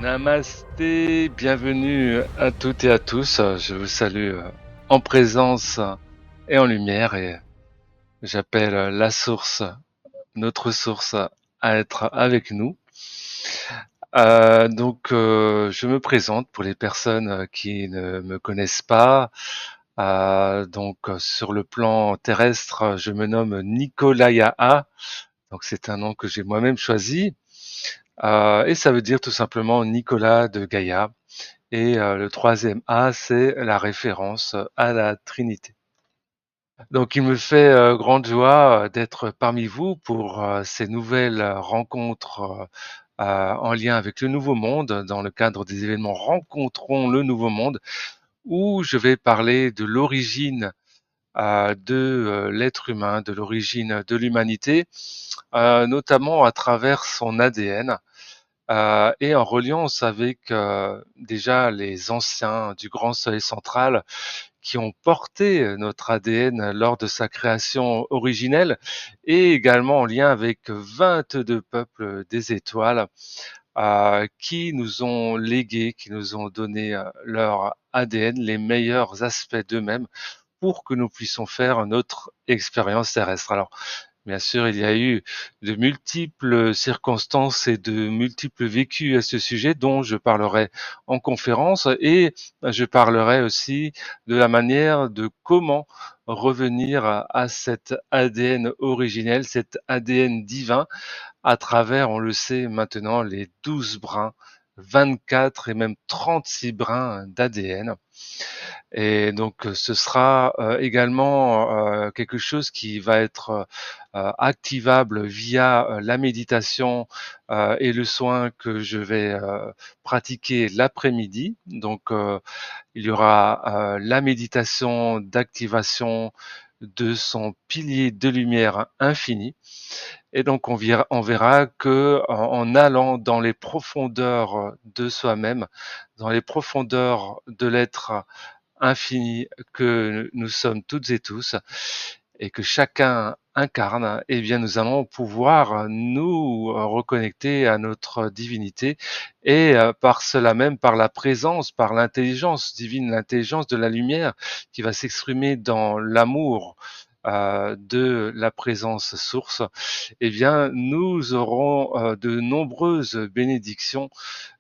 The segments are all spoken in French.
Namasté, bienvenue à toutes et à tous. Je vous salue en présence et en lumière et j'appelle la source, notre source à être avec nous. Je me présente pour les personnes qui ne me connaissent pas. Sur le plan terrestre, je me nomme Nicolas Yaha. Donc c'est un nom que j'ai moi-même choisi. Et ça veut dire tout simplement Nicolas de Gaïa. Et le troisième A, c'est la référence à la Trinité. Donc il me fait grande joie d'être parmi vous pour ces nouvelles rencontres en lien avec le Nouveau Monde, dans le cadre des événements Rencontrons le Nouveau Monde, où je vais parler de l'origine de l'être humain, de l'origine de l'humanité, notamment à travers son ADN. Et en reliant avec déjà les anciens du grand soleil central qui ont porté notre ADN lors de sa création originelle et également en lien avec 22 peuples des étoiles qui nous ont légué, qui nous ont donné leur ADN, les meilleurs aspects d'eux-mêmes pour que nous puissions faire notre expérience terrestre. Alors, bien sûr, il y a eu de multiples circonstances et de multiples vécus à ce sujet dont je parlerai en conférence et je parlerai aussi de la manière de comment revenir à cet ADN originel, cet ADN divin à travers, on le sait maintenant, les 12 brins, 24 et même 36 brins d'ADN. Et donc, ce sera également quelque chose qui va être activable via la méditation et le soin que je vais pratiquer l'après-midi. Donc, il y aura la méditation d'activation de son pilier de lumière infini. Et donc, on verra que en allant dans les profondeurs de soi-même, dans les profondeurs de l'être infini que nous sommes toutes et tous et que chacun incarne, eh bien nous allons pouvoir nous reconnecter à notre divinité et par cela même, par la présence, par l'intelligence divine, l'intelligence de la lumière qui va s'exprimer dans l'amour de la présence source, eh bien nous aurons de nombreuses bénédictions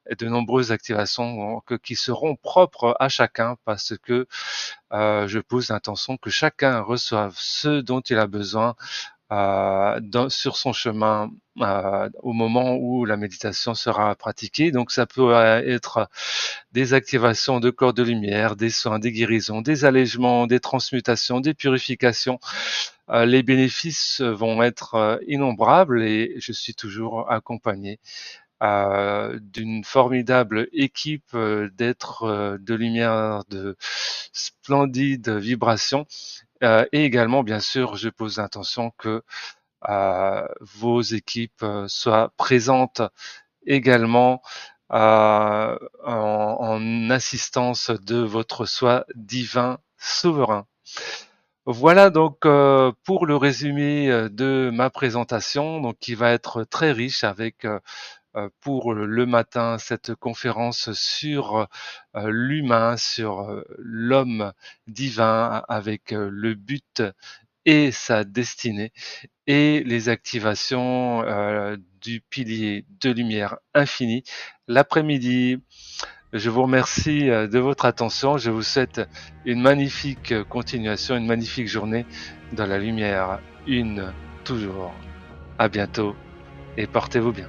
et de nombreuses activations qui seront propres à chacun parce que je pose l'intention que chacun reçoive ce dont il a besoin sur son chemin au moment où la méditation sera pratiquée. Donc ça peut être des activations de corps de lumière, des soins, des guérisons, des allègements, des transmutations, des purifications. Les bénéfices vont être innombrables et je suis toujours accompagné d'une formidable équipe d'êtres de lumière, de splendides vibrations. Et également, bien sûr, je pose l'intention que vos équipes soient présentes également en assistance de votre soi divin souverain. Voilà donc pour le résumé de ma présentation, donc qui va être très riche avec pour le matin cette conférence sur l'humain, sur l'homme divin avec le but et sa destinée et les activations du pilier de lumière infinie l'après-midi. Je vous remercie de votre attention. Je vous souhaite une magnifique continuation, une magnifique journée dans la lumière, une toujours. À bientôt et portez-vous bien.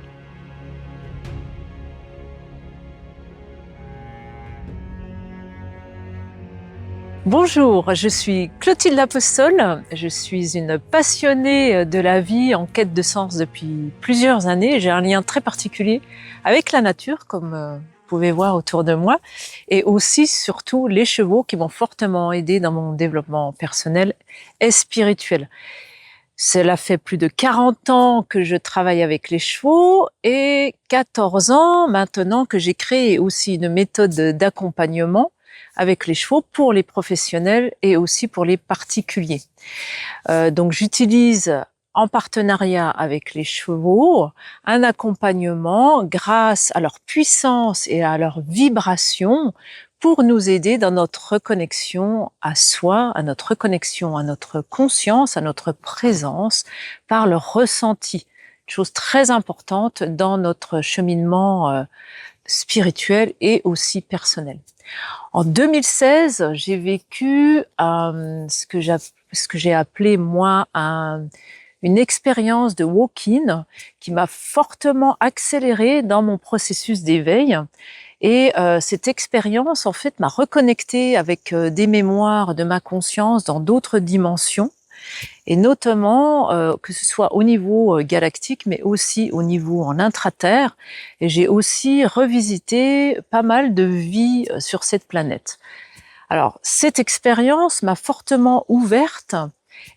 Bonjour, je suis Clotilde L'Apostole. Je suis une passionnée de la vie en quête de sens depuis plusieurs années. J'ai un lien très particulier avec la nature, comme vous pouvez voir autour de moi, et aussi, surtout, les chevaux qui m'ont fortement aidé dans mon développement personnel et spirituel. Cela fait plus de 40 ans que je travaille avec les chevaux et 14 ans maintenant que j'ai créé aussi une méthode d'accompagnement avec les chevaux pour les professionnels et aussi pour les particuliers. Donc j'utilise en partenariat avec les chevaux, un accompagnement grâce à leur puissance et à leur vibration pour nous aider dans notre reconnexion à soi, à notre reconnexion à notre conscience, à notre présence par le ressenti. Chose très importante dans notre cheminement spirituel et aussi personnel. En 2016, j'ai vécu ce que j'ai appelé moi une expérience de walk-in qui m'a fortement accélérée dans mon processus d'éveil. Et cette expérience, en fait, m'a reconnectée avec des mémoires de ma conscience dans d'autres dimensions, et notamment que ce soit au niveau galactique, mais aussi au niveau en intraterre. Et j'ai aussi revisité pas mal de vies sur cette planète. Alors, cette expérience m'a fortement ouverte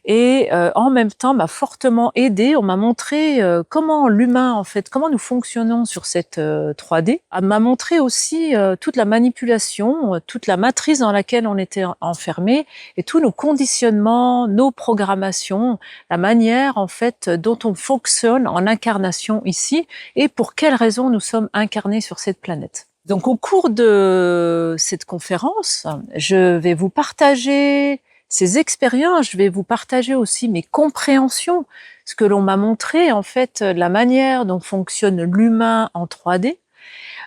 et en même temps m'a fortement aidée. On m'a montré comment l'humain, en fait, comment nous fonctionnons sur cette 3D. Elle m'a montré aussi toute la manipulation, toute la matrice dans laquelle on était enfermé et tous nos conditionnements, nos programmations, la manière, en fait, dont on fonctionne en incarnation ici et pour quelles raisons nous sommes incarnés sur cette planète. Donc, au cours de cette conférence, je vais vous partager ces expériences, je vais vous partager aussi mes compréhensions, ce que l'on m'a montré, en fait, la manière dont fonctionne l'humain en 3D.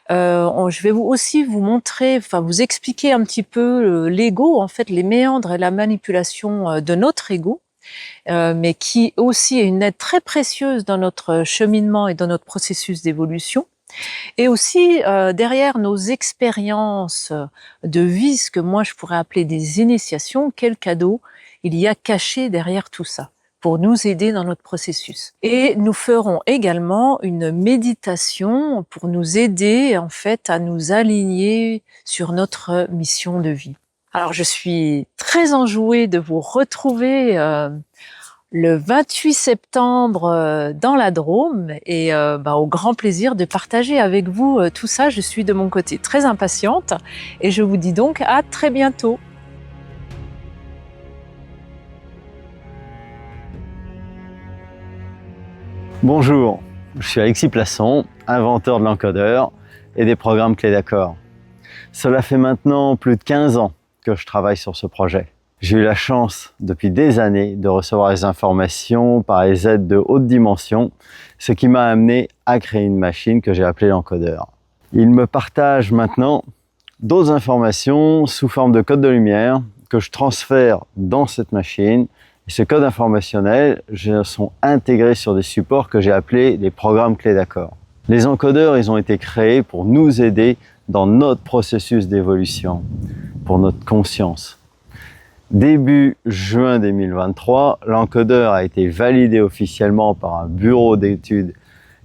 Je vais aussi vous montrer, enfin vous expliquer un petit peu l'ego, en fait, les méandres et la manipulation de notre ego, mais qui aussi est une aide très précieuse dans notre cheminement et dans notre processus d'évolution. Et aussi, derrière nos expériences de vie, ce que moi je pourrais appeler des initiations, quel cadeau il y a caché derrière tout ça pour nous aider dans notre processus. Et nous ferons également une méditation pour nous aider, en fait, à nous aligner sur notre mission de vie. Alors, je suis très enjouée de vous retrouver le 28 septembre dans la Drôme et au grand plaisir de partager avec vous tout ça. Je suis de mon côté très impatiente et je vous dis donc à très bientôt. Bonjour, je suis Alexis Plasson, inventeur de l'encodeur et des programmes clés d'accord. Cela fait maintenant plus de 15 ans que je travaille sur ce projet. J'ai eu la chance, depuis des années, de recevoir des informations par les aides de haute dimension, ce qui m'a amené à créer une machine que j'ai appelée l'encodeur. Il me partage maintenant d'autres informations sous forme de code de lumière que je transfère dans cette machine. Et ces codes informationnels sont intégrés sur des supports que j'ai appelés les programmes clés d'accord. Les encodeurs, ils ont été créés pour nous aider dans notre processus d'évolution, pour notre conscience. Début juin 2023, l'encodeur a été validé officiellement par un bureau d'études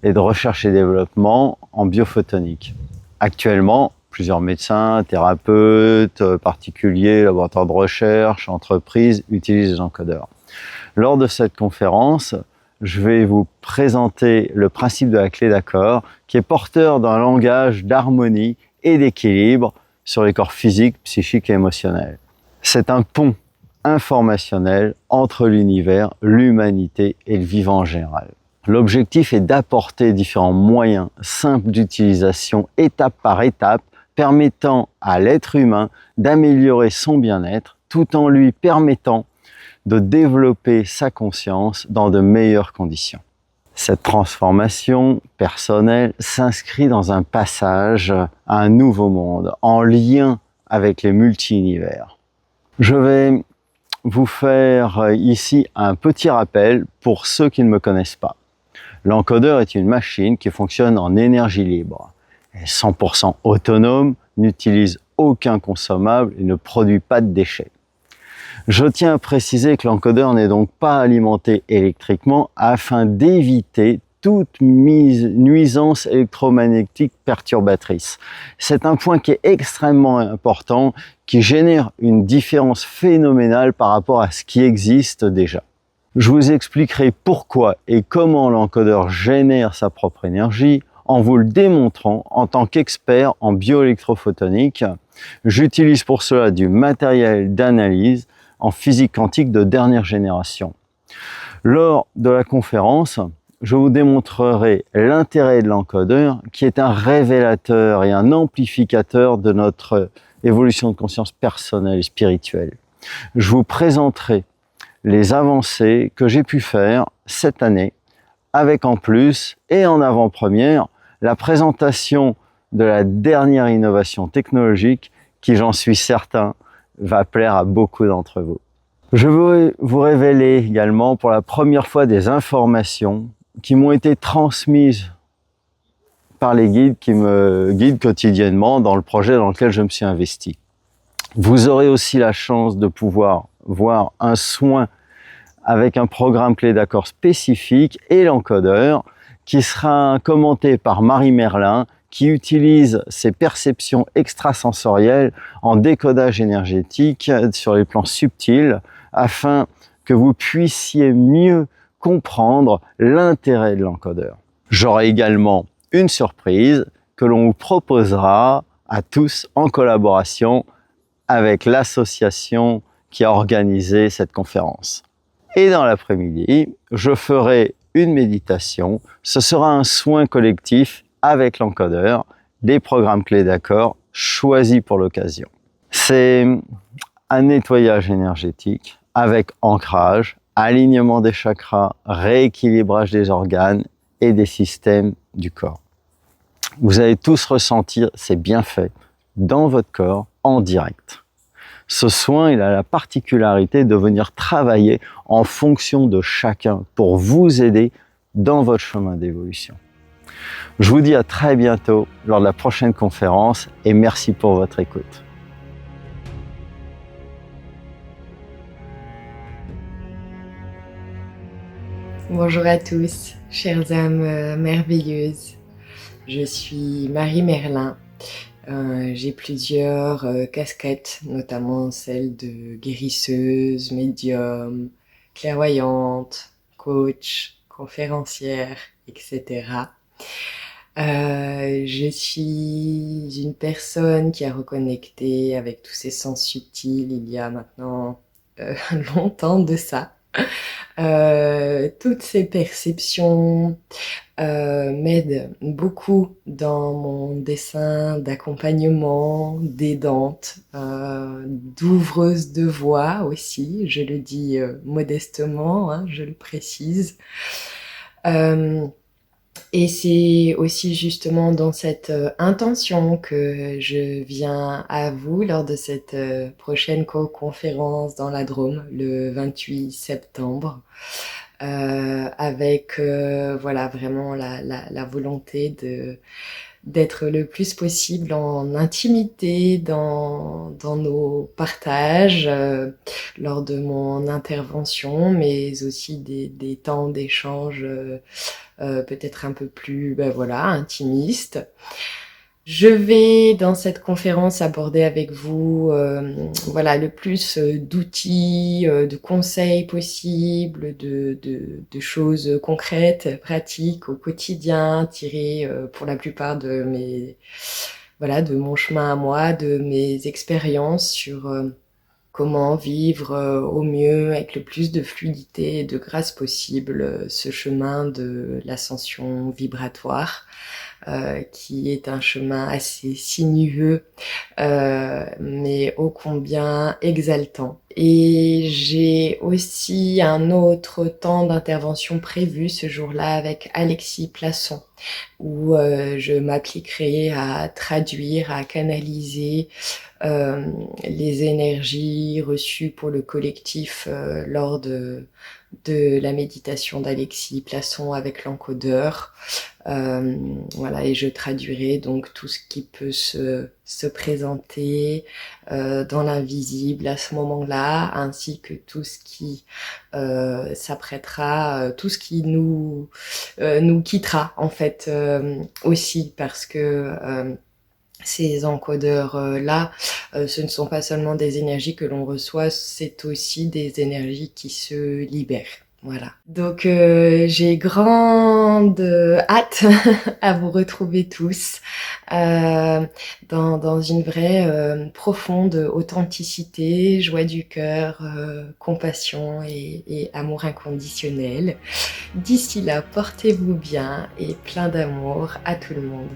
et de recherche et développement en biophotonique. Actuellement, plusieurs médecins, thérapeutes, particuliers, laboratoires de recherche, entreprises utilisent les encodeurs. Lors de cette conférence, je vais vous présenter le principe de la clé d'accord qui est porteur d'un langage d'harmonie et d'équilibre sur les corps physiques, psychiques et émotionnels. C'est un pont informationnel entre l'univers, l'humanité et le vivant en général. L'objectif est d'apporter différents moyens simples d'utilisation étape par étape permettant à l'être humain d'améliorer son bien-être tout en lui permettant de développer sa conscience dans de meilleures conditions. Cette transformation personnelle s'inscrit dans un passage à un nouveau monde en lien avec les multi-univers. Je vais vous faire ici un petit rappel pour ceux qui ne me connaissent pas. L'encodeur est une machine qui fonctionne en énergie libre. Elle est 100% autonome, n'utilise aucun consommable et ne produit pas de déchets. Je tiens à préciser que l'encodeur n'est donc pas alimenté électriquement afin d'éviter toute nuisance électromagnétique perturbatrice. C'est un point qui est extrêmement important, qui génère une différence phénoménale par rapport à ce qui existe déjà. Je vous expliquerai pourquoi et comment l'encodeur génère sa propre énergie en vous le démontrant en tant qu'expert en bioélectrophotonique. J'utilise pour cela du matériel d'analyse en physique quantique de dernière génération. Lors de la conférence, je vous démontrerai l'intérêt de l'encodeur, qui est un révélateur et un amplificateur de notre évolution de conscience personnelle et spirituelle. Je vous présenterai les avancées que j'ai pu faire cette année, avec en plus et en avant-première la présentation de la dernière innovation technologique qui, j'en suis certain, va plaire à beaucoup d'entre vous. Je veux vous révéler également pour la première fois des informations qui m'ont été transmises par les guides qui me guident quotidiennement dans le projet dans lequel je me suis investi. Vous aurez aussi la chance de pouvoir voir un soin avec un programme clé d'accord spécifique et l'encodeur qui sera commenté par Marie Merlin, qui utilise ses perceptions extrasensorielles en décodage énergétique sur les plans subtils afin que vous puissiez mieux comprendre l'intérêt de l'encodeur. J'aurai également une surprise que l'on vous proposera à tous en collaboration avec l'association qui a organisé cette conférence. Et dans l'après-midi, je ferai une méditation. Ce sera un soin collectif avec l'encodeur, des programmes clés d'accord choisis pour l'occasion. C'est un nettoyage énergétique avec ancrage, alignement des chakras, rééquilibrage des organes et des systèmes du corps. Vous allez tous ressentir ces bienfaits dans votre corps en direct. Ce soin, il a la particularité de venir travailler en fonction de chacun pour vous aider dans votre chemin d'évolution. Je vous dis à très bientôt lors de la prochaine conférence et merci pour votre écoute. Bonjour à tous, chères âmes merveilleuses. Je suis Marie Merlin. J'ai plusieurs casquettes, notamment celle de guérisseuse, médium, clairvoyante, coach, conférencière, etc. Je suis une personne qui a reconnecté avec tous ses sens subtils il y a maintenant longtemps de ça. Toutes ces perceptions m'aident beaucoup dans mon dessin d'accompagnement, d'aidante, d'ouvreuse de voix aussi, je le dis modestement, hein, je le précise. Et c'est aussi justement dans cette intention que je viens à vous lors de cette prochaine co-conférence dans la Drôme le 28 septembre. Avec voilà vraiment la volonté d'être le plus possible en intimité dans nos partages lors de mon intervention, mais aussi des temps d'échange peut-être un peu plus voilà intimistes. Je vais dans cette conférence aborder avec vous voilà le plus d'outils, de conseils possibles, de choses concrètes, pratiques au quotidien, tirées pour la plupart de mes voilà de mon chemin à moi, de mes expériences sur comment vivre au mieux avec le plus de fluidité et de grâce possible ce chemin de l'ascension vibratoire. Qui est un chemin assez sinueux, mais ô combien exaltant. Et j'ai aussi un autre temps d'intervention prévu ce jour-là avec Alexis Plasson, où je m'appliquerai à traduire, à canaliser les énergies reçues pour le collectif lors de la méditation d'Alexis Plasson avec l'encodeur. Voilà, et je traduirai donc tout ce qui peut se présenter dans l'invisible à ce moment-là, ainsi que tout ce qui s'apprêtera, tout ce qui nous quittera en fait aussi, parce que ces encodeurs-là, ce ne sont pas seulement des énergies que l'on reçoit, c'est aussi des énergies qui se libèrent. Voilà. Donc j'ai grande hâte à vous retrouver tous dans une vraie profonde authenticité, joie du cœur, compassion et amour inconditionnel. D'ici là, portez-vous bien et plein d'amour à tout le monde.